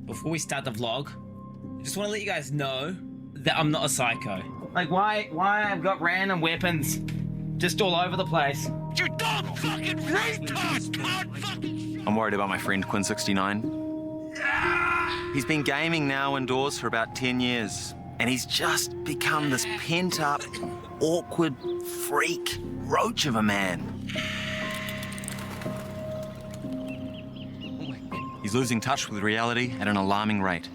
before we start the vlog, I just want to let you guys know that I'm not a psycho. Like, why I've got random weapons just all over the place? You dumb fucking retard! I'm worried about my friend Quin69. He's been gaming now indoors for about 10 years, and he's just become this pent-up, awkward freak roach of a man. He's losing touch with reality at an alarming rate.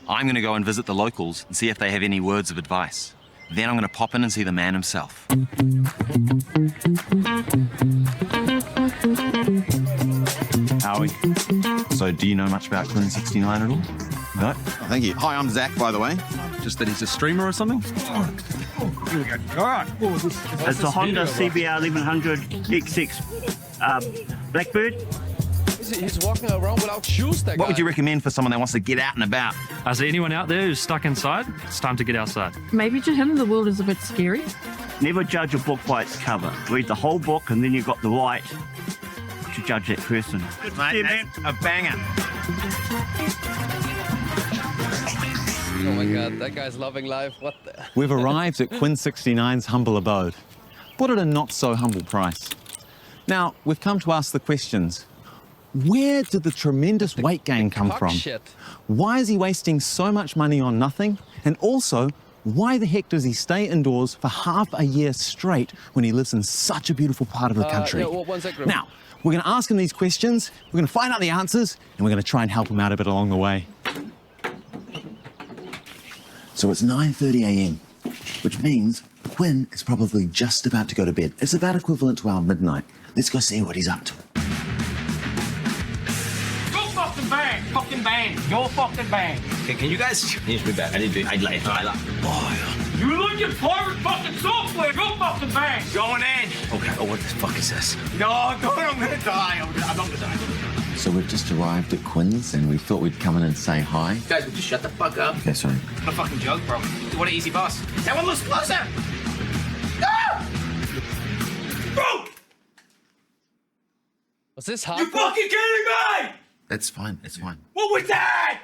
I'm going to go and visit the locals and see if they have any words of advice. Then I'm going to pop in and see the man himself. Howie, so do you know much about Quin69 at all? No? Oh, thank you. Hi, I'm Zach, by the way. Just that he's a streamer or something? All right. It's a Honda CBR 1100 XX Blackbird. He's walking around without shoes, that guy. What would you recommend for someone that wants to get out and about? Is there anyone out there who's stuck inside? It's time to get outside. Maybe to him the world is a bit scary. Never judge a book by its cover. Read the whole book and then you've got the right to judge that person. Mate, that's a banger. Oh my God, that guy's loving life. What the? We've arrived at Quin69's humble abode, but at a not-so-humble price. Now, we've come to ask the questions. Where did the tremendous weight gain come from? Shit. Why is he wasting so much money on nothing? And also, why the heck does he stay indoors for half a year straight when he lives in such a beautiful part of the country? Yeah, well, 1 second. Now, we're going to ask him these questions, we're going to find out the answers, and we're going to try and help him out a bit along the way. So it's 9:30 a.m, which means Quin is probably just about to go to bed. It's about equivalent to our midnight. Let's go see what he's up to. Fucking bang! Your fucking bang! Okay, can you guys change me back? I like. Oh, you look at private fucking software! Go fucking bang! Going in! Okay, oh, what the fuck is this? No, I'm gonna die. I'm not gonna die. So we've just arrived at Quin's and we thought we'd come in and say hi. Guys, would you shut the fuck up? Okay, sorry. What a fucking joke, bro. What an easy boss. That one looks closer! Ah! Bro! Was this You hot? fucking kidding me? It's fine, it's fine. What was that?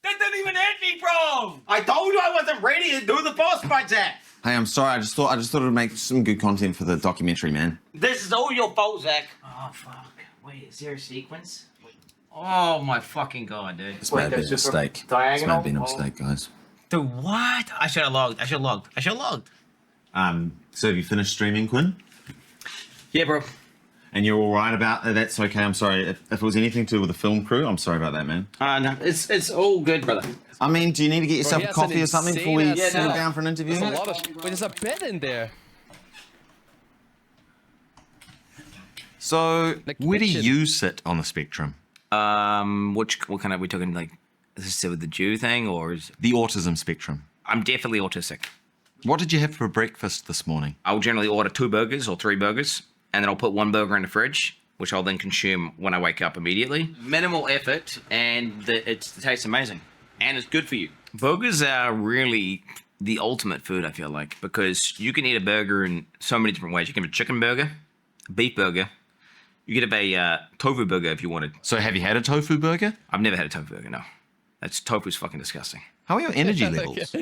That didn't even hit me, bro! I told you I wasn't ready to do the boss fight, Zach! Hey, I'm sorry, I just thought it would make some good content for the documentary, man. This is all your fault, Zach. Oh, fuck. Wait, is there a sequence? Wait. Oh, my fucking God, dude. This may have been a mistake. This may have been a mistake, guys. Dude, what? I should have logged. So have you finished streaming, Quin? Yeah, bro. And you're all right about that? That's okay, I'm sorry. If it was anything to do with the film crew, I'm sorry about that, man. No, it's all good, brother. I mean, do you need to get yourself he a has coffee an or something before we insane sit ass- down for an interview? There's a lot of. Wait, there's a bed in there. So, Like where do kitchen. you sit on the spectrum? What kind of, we talking, like, is this with the Jew thing, or is... The autism spectrum. I'm definitely autistic. What did you have for breakfast this morning? I'll generally order 2 burgers or 3 burgers, and then I'll put 1 burger in the fridge, which I'll then consume when I wake up immediately. Minimal effort, and it tastes amazing. And it's good for you. Burgers are really the ultimate food, I feel like, because you can eat a burger in so many different ways. You can have a chicken burger, a beef burger. You could have a tofu burger if you wanted. So have you had a tofu burger? I've never had a tofu burger, no. Tofu's fucking disgusting. How are your energy levels?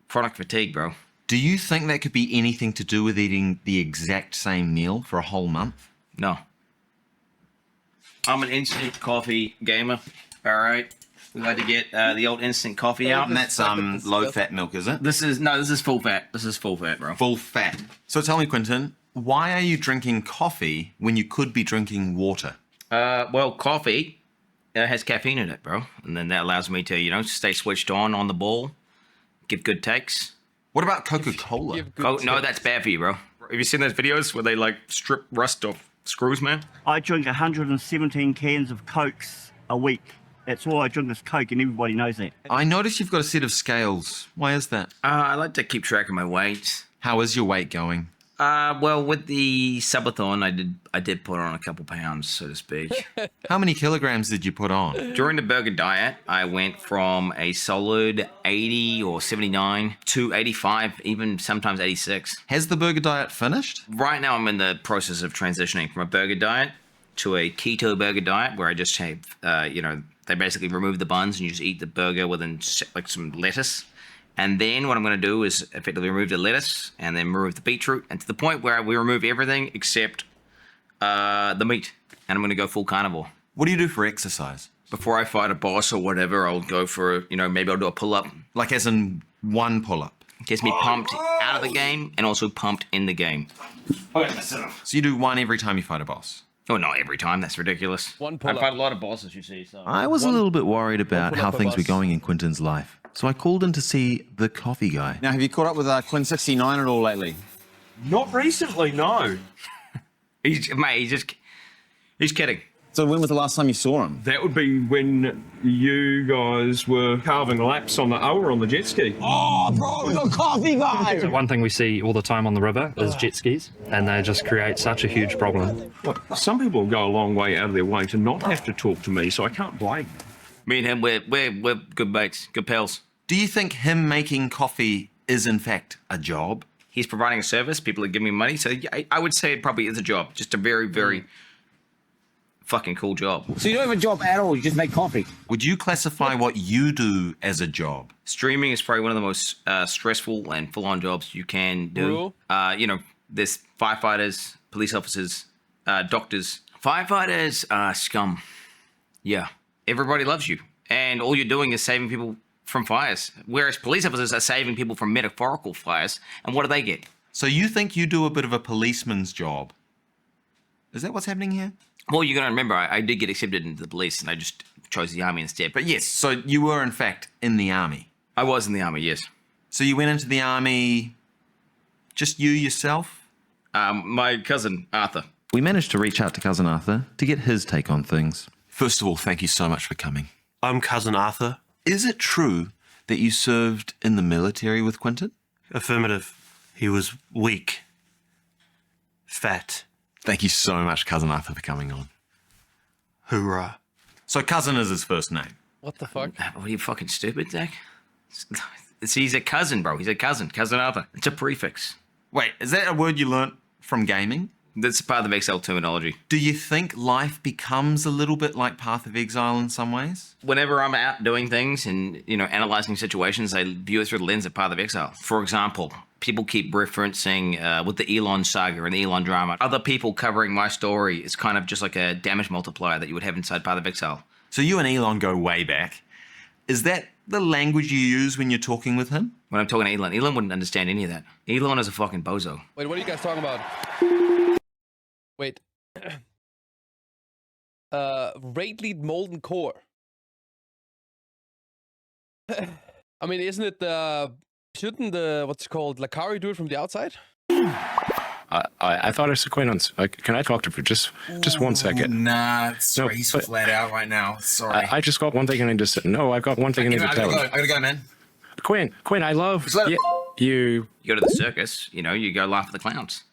Chronic fatigue, bro. Do you think that could be anything to do with eating the exact same meal for a whole month? No. I'm an instant coffee gamer, all right? We like to get the old instant coffee out. And that's low-fat milk, is it? This is full fat. This is full fat, bro. Full fat. So tell me, Quintin, why are you drinking coffee when you could be drinking water? Well, coffee has caffeine in it, bro. And then that allows me to, stay switched on the ball, give good takes. What about Coca-Cola? Oh, no, that's bad for you, bro. Have you seen those videos where they, like, strip rust off screws, man? I drink 117 cans of Cokes a week. That's all I drink is Coke, and everybody knows that. I notice you've got a set of scales. Why is that? I like to keep track of my weight. How is your weight going? Well, with the subathon, I did put on a couple pounds, so to speak. How many kilograms did you put on? During the burger diet, I went from a solid 80 or 79 to 85, even sometimes 86. Has the burger diet finished? Right now, I'm in the process of transitioning from a burger diet to a keto burger diet where I just have, they basically remove the buns and you just eat the burger within like some lettuce. And then what I'm going to do is effectively remove the lettuce and then remove the beetroot, and to the point where we remove everything except the meat. And I'm going to go full carnivore. What do you do for exercise? Before I fight a boss or whatever, I'll go for, maybe I'll do a pull-up. Like as in one pull-up? Gets me pumped out of the game and also pumped in the game. So you do one every time you fight a boss? Oh, not every time. That's ridiculous. One I pull-up. fight a lot of bosses, you see. So. I was a little bit worried about how pull-up things of were us. going in Quinton's life. So I called in to see the coffee guy. Now, have you caught up with Quin69 at all lately? Not recently, no. He's kidding. So when was the last time you saw him? That would be when you guys were carving laps on the hour on the jet ski. Oh, bro, we got coffee, guys. One thing we see all the time on the river is jet skis, and they just create such a huge problem. Look, some people go a long way out of their way to not have to talk to me, so I can't blame them. Me and him, we're good mates, good pals. Do you think him making coffee is in fact a job? He's providing a service. People are giving me money. So I would say it probably is a job. Just a very, very fucking cool job. So you don't have a job at all, you just make coffee. Would you classify what you do as a job? Streaming is probably one of the most stressful and full-on jobs you can do. There's firefighters, police officers, doctors. Firefighters are scum. Yeah. Everybody loves you. And all you're doing is saving people from fires. Whereas police officers are saving people from metaphorical fires. And what do they get? So you think you do a bit of a policeman's job? Is that what's happening here? Well, you're going to remember, I did get accepted into the police, and I just chose the army instead. But yes, so you were in fact in the army. I was in the army, yes. So you went into the army, just you yourself? My cousin, Arthur. We managed to reach out to Cousin Arthur to get his take on things. First of all, thank you so much for coming. I'm Cousin Arthur. Is it true that you served in the military with Quinton? Affirmative. He was weak. Fat. Thank you so much, Cousin Arthur, for coming on. Hoorah. So Cousin is his first name. What the fuck? What are you, fucking stupid, Zach? He's a cousin, bro. He's a cousin. Cousin Arthur. It's a prefix. Wait, is that a word you learnt from gaming? That's part of the XL terminology. Do you think life becomes a little bit like Path of Exile in some ways? Whenever I'm out doing things and, analyzing situations, I view it through the lens of Path of Exile. For example, people keep referencing with the Elon saga and the Elon drama. Other people covering my story is kind of just like a damage multiplier that you would have inside Path of Exile. So you and Elon go way back. Is that the language you use when you're talking with him? When I'm talking to Elon wouldn't understand any of that. Elon is a fucking bozo. Wait, what are you guys talking about? Wait. Raid lead molten core. I mean, isn't it shouldn't what's it called, Lakari do it from the outside? I thought I saw Quinn. Can I talk to him for just 1 second? Nah, sorry, No, he's but- flat out right now. Sorry. I just got one thing I need to say. No, I've got one thing I need to tell I you. gotta go, man. Quinn, I love Just let him- you. You go to the circus, you go laugh at the clowns.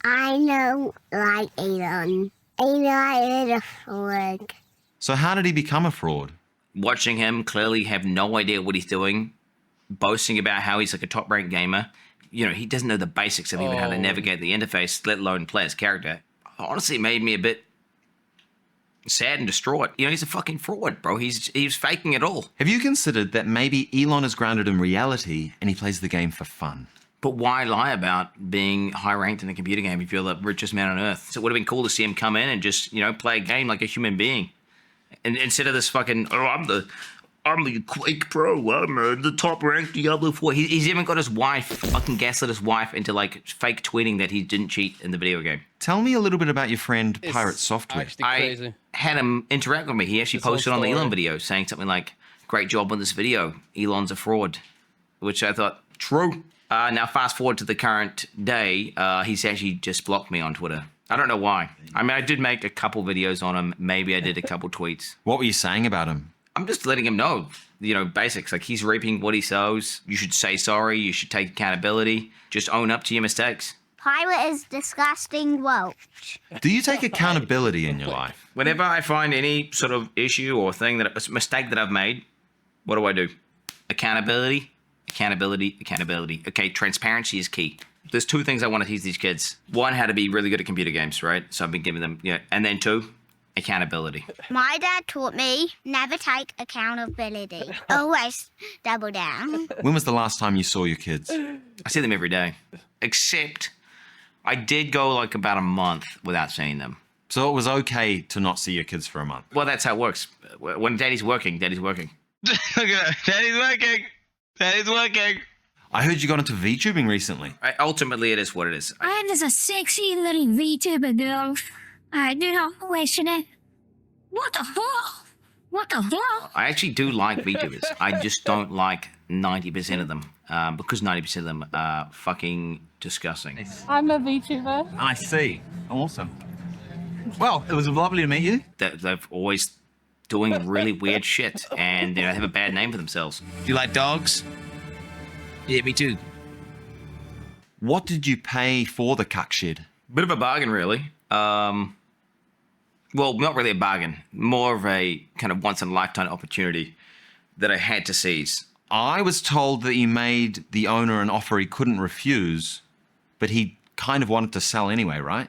I know, like Elon. Elon is a fraud. So how did he become a fraud? Watching him clearly have no idea what he's doing, boasting about how he's like a top-ranked gamer. He doesn't know the basics of even how to navigate the interface, let alone play his character. Honestly, it made me a bit sad and distraught. He's a fucking fraud, bro. He's faking it all. Have you considered that maybe Elon is grounded in reality and he plays the game for fun? But why lie about being high-ranked in a computer game if you're the richest man on earth? So it would have been cool to see him come in and just, play a game like a human being. And instead of this fucking, I'm the Quake Pro, I'm the top-ranked Diablo 4. He's even got his wife, fucking gaslit his wife into, fake tweeting that he didn't cheat in the video game. Tell me a little bit about your friend It's Pirate Software. actually crazy. I had him interact with me. He actually His whole posted on the story. Elon video saying something like, great job on this video. Elon's a fraud. Which I thought, true. Now, fast forward to the current day, he's actually just blocked me on Twitter. I don't know why. I mean, I did make a couple videos on him. Maybe I did a couple tweets. What were you saying about him? I'm just letting him know, basics. Like, he's reaping what he sows. You should say sorry. You should take accountability. Just own up to your mistakes. Pirate is disgusting woke. Do you take accountability in your life? Whenever I find any sort of issue or thing mistake that I've made, what do? Accountability. Okay, transparency is key. There's two things I want to teach these kids. One, how to be really good at computer games, right? So I've been giving them, and then two, accountability. My dad taught me never take accountability. Always double down. When was the last time you saw your kids? I see them every day, except I did go like about a month without seeing them. So it was okay to not see your kids for a month? Well, that's how it works. When Daddy's working, Daddy's working. Daddy's working. Daddy's working. I heard you got into VTubing recently. Ultimately, it is what it is. I am just a sexy little VTuber girl. I do not question it. What the fuck? What the fuck? I actually do like VTubers. I just don't like 90% of them because 90% of them are fucking disgusting. I'm a VTuber. I see. Awesome. Well, it was lovely to meet you. They're always doing really weird shit and they have a bad name for themselves. Do you like dogs? Yeah, me too. What did you pay for the cuck shed? Bit of a bargain, really. Well, not really a bargain. More of a kind of once-in-a-lifetime opportunity that I had to seize. I was told that you made the owner an offer he couldn't refuse, but he kind of wanted to sell anyway, right?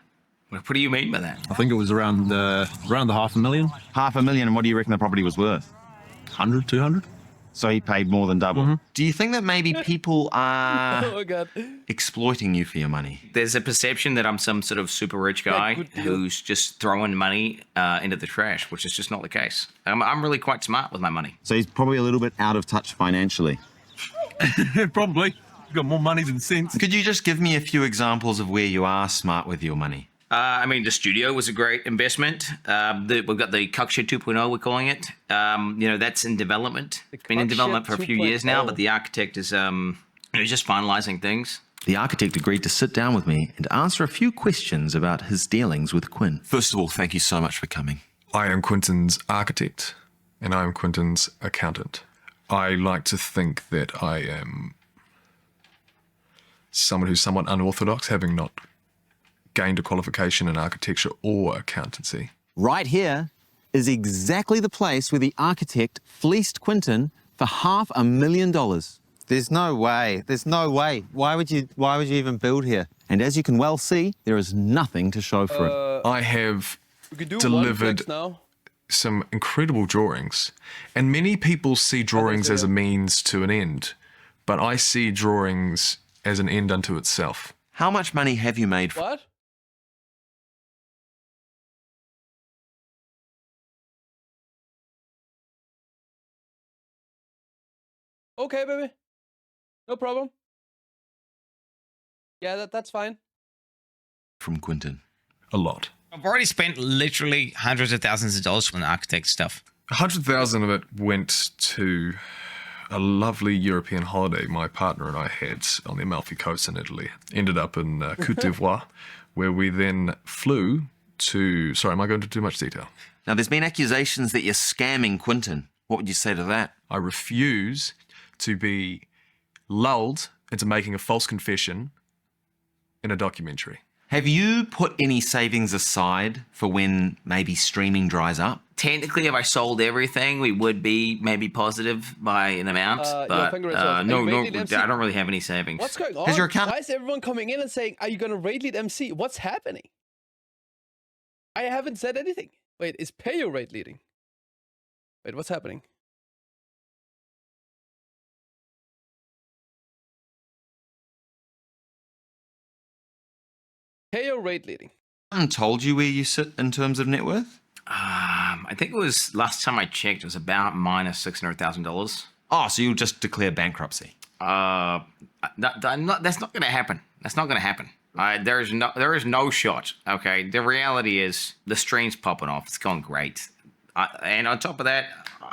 What do you mean by that? I think it was around the $500,000. $500,000, and what do you reckon the property was worth? 100, 200. So he paid more than double. Do you think that maybe people are Oh God. exploiting you for your money? There's a perception that I'm some sort of super rich guy who's just throwing money into the trash, which is just not the case. I'm really quite smart with my money. So he's probably a little bit out of touch financially. Probably. You've got more money than sense. Could you just give me a few examples of where you are smart with your money? I mean, the studio was a great investment. We've got the Cuckshed 2.0, we're calling it. That's in development. It's been in development for a few years now, but the architect is just finalizing things. The architect agreed to sit down with me and answer a few questions about his dealings with Quin. First of all, thank you so much for coming. I am Quinton's architect, and I am Quinton's accountant. I like to think that I am someone who's somewhat unorthodox, having not gained a qualification in architecture or accountancy. Right here is exactly the place where the architect fleeced Quinton for $500,000. There's no way. There's no way. Why would you even build here? And as you can well see, there is nothing to show for it. I have We could do delivered one now. some incredible drawings, and many people see drawings as a means to an end, but I see drawings as an end unto itself. How much money have you made? What? Okay, baby. No problem. Yeah, that's fine. From Quinton? A lot. I've already spent literally hundreds of thousands of dollars on the architect stuff. 100,000 of it went to a lovely European holiday my partner and I had on the Amalfi Coast in Italy. Ended up in Côte d'Ivoire, where we then flew to... Sorry, am I going into too much detail? Now, there's been accusations that you're scamming Quinton. What would you say to that? I refuse to be lulled into making a false confession in a documentary. Have you put any savings aside for when maybe streaming dries up? Technically, if I sold everything, we would be maybe positive by an amount, but I don't really have any savings. What's going on? Has your account... Why is everyone coming in and saying, are you going to rate lead MC? What's happening? I haven't said anything. Wait, is Payo rate leading? Wait, what's happening? Payo rate leading. Someone told you where you sit in terms of net worth? I think it was, last time I checked, it was about minus $600,000. Oh, so you'll just declare bankruptcy? That's not going to happen. That's not going to happen. There is no shot. Okay, the reality is the stream's popping off. It's going great, and on top of that,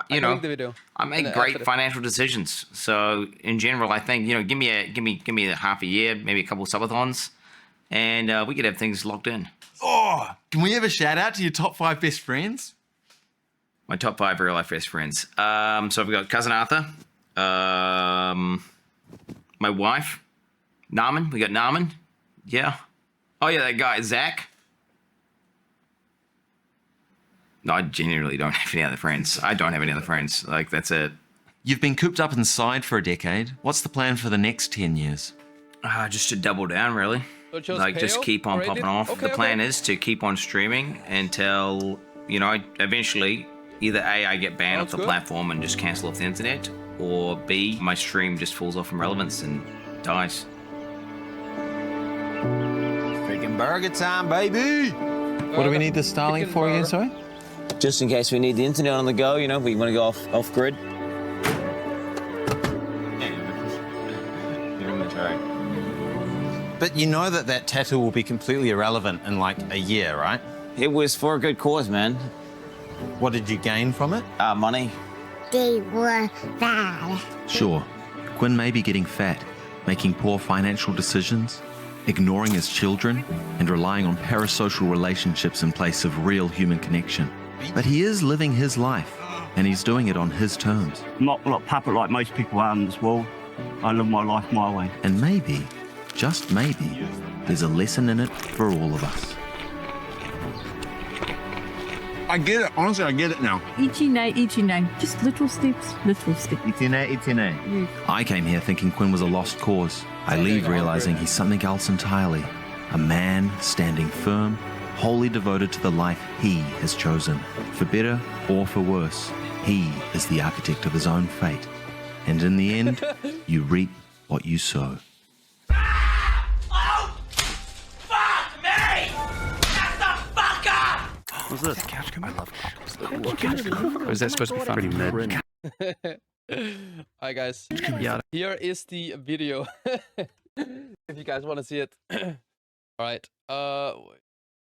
I make great financial decisions. So in general, I think give me a half a year, maybe a couple of subathons, and we could have things locked in. Oh, can we have a shout out to your top 5 best friends? My top 5 real life best friends. So we've got cousin Arthur, my wife, Naaman. We got Naaman. Yeah. Oh yeah, that guy Zach. No, I genuinely don't have any other friends. I don't have any other friends. Like, that's it. You've been cooped up inside for a decade. What's the plan for the next 10 years? Just to double down, really. Like, just keep on popping off. The plan is to keep on streaming until You know, eventually, either A, I get banned off Sounds the good. platform and just cancel off the internet, or B, my stream just falls off from relevance and dies. Freaking burger time, baby! What do we need the Starlink Chicken for again, burger. sorry? Just in case we need the internet on the go, you know, we want to go off grid. But you know that tattoo will be completely irrelevant in like a year, right? It was for a good cause, man. What did you gain from it? Money. They were bad. Sure, Quinn may be getting fat, making poor financial decisions, ignoring his children, and relying on parasocial relationships in place of real human connection. But he is living his life, and he's doing it on his terms. I'm not a puppet like most people are in this world. I live my life my way. And maybe, just maybe, there's a lesson in it for all of us. I get it. Honestly, I get it now. Ichine. Just little steps, little steps. Itine. I came here thinking Quinn was a lost cause. I leave realizing he's something else entirely. A man standing firm, wholly devoted to the life he has chosen. For better or for worse, he is the architect of his own fate. And in the end, you reap what you sow. What's this? Couch come I love couch. Was that supposed to be funny? Alright, guys. Here is the video. If you guys want to see it. Alright.